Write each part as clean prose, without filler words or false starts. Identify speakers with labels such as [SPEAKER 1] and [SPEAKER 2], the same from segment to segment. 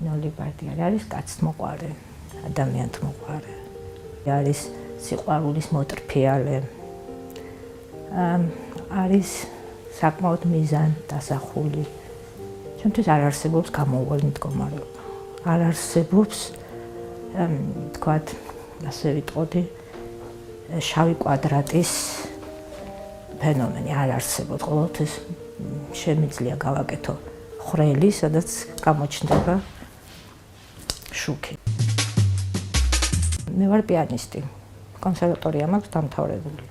[SPEAKER 1] ნოლიბარდი არის კაცთმოყვარე, ადამიანთმოყვარე. არის სიყვარულის მოტრფიალე. არის საკმაოდ მიზანდასახული. ჩემთვის არ არსებობს გამოუვალი მდგომარეობა. არ არსებობს თქვათ, ასე ვიტყოდი, შავი კვადრატის ფენომენი არ არსებობს. ყოველთვის შემიძლია გავაკეთო ხვრელი, სადაც გამოჩნდება შუქი. მე ვარ პიანისტი. კონსერვატორია მაქვს დამთავრებული.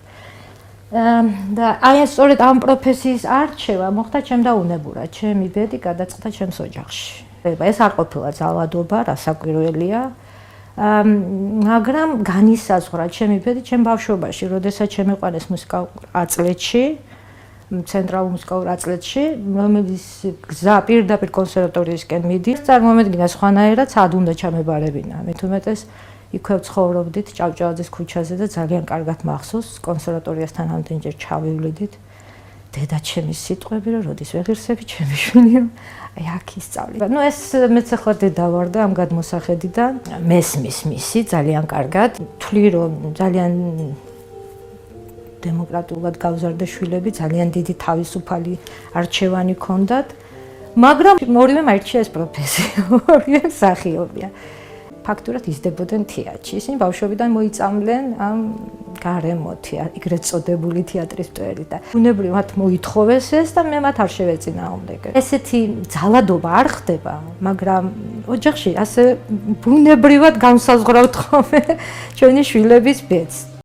[SPEAKER 1] და აი სწორედ ამ პროფესიის არჩევა მოხდა ჩემ დაუნებურად. ჩემი ბედი გადაწყდა ჩემს ოჯახში. ეს არ ყოფილა ძალადობა, რასაკვირველია. მაგრამ განისაზღვრა ჩემი ბედი ჩემ ბავშვობაში, როდესაც შემიყვანეს მუსიკალურ აწლეთში, ცენტრალურ მუსიკალურ აწლეთში, რომელიც გზა პირდაპირ კონსერვატორიისკენ მიდის, წარმოედგინა სხვანაირად, სად უნდა ჩამებარებინა. მით უმეტეს იქვე ვცხოვრობდით ჭავჭავაძის ქუჩაზე და ძალიან კარგად მახსოვს, კონსერვატორიასთან ამდენჯერ ჩავივლიდით. დედა ჩემის სიტყვები, რომ როდის ვეღირსები ჩემი შვილი, აი აქ ისწავლი. ნუ ეს მეც ახლა დედა ვარ და ამ გადმოსახედიდან მესმის მისი ძალიან კარგად. თვლი რომ ძალიან დემოკრატიულად გავზარდა შვილები, ძალიან დიდი თავისუფალი არჩევანი ჰქონდათ, მაგრამ ორივე მაირჩია ეს პროფესია, ორივე მსახიობია. ფაქტურად იზრდებოდნენ თეატრში. ისინი ბავშვობიდან მოიწამლენ ამ გარემო ეგრეთ წოდებული თეატრის მტვერი და ბუნებრივად მათ მოითხოვეს ეს და მე მათ არ შევეწინააღმდეგე. ესეთი ძალადობა არ ხდება, მაგრამ ოჯახში ასე ბუნებრივად განსაზღვრავთ ხოლმე ჩვენი შვილების ბედს.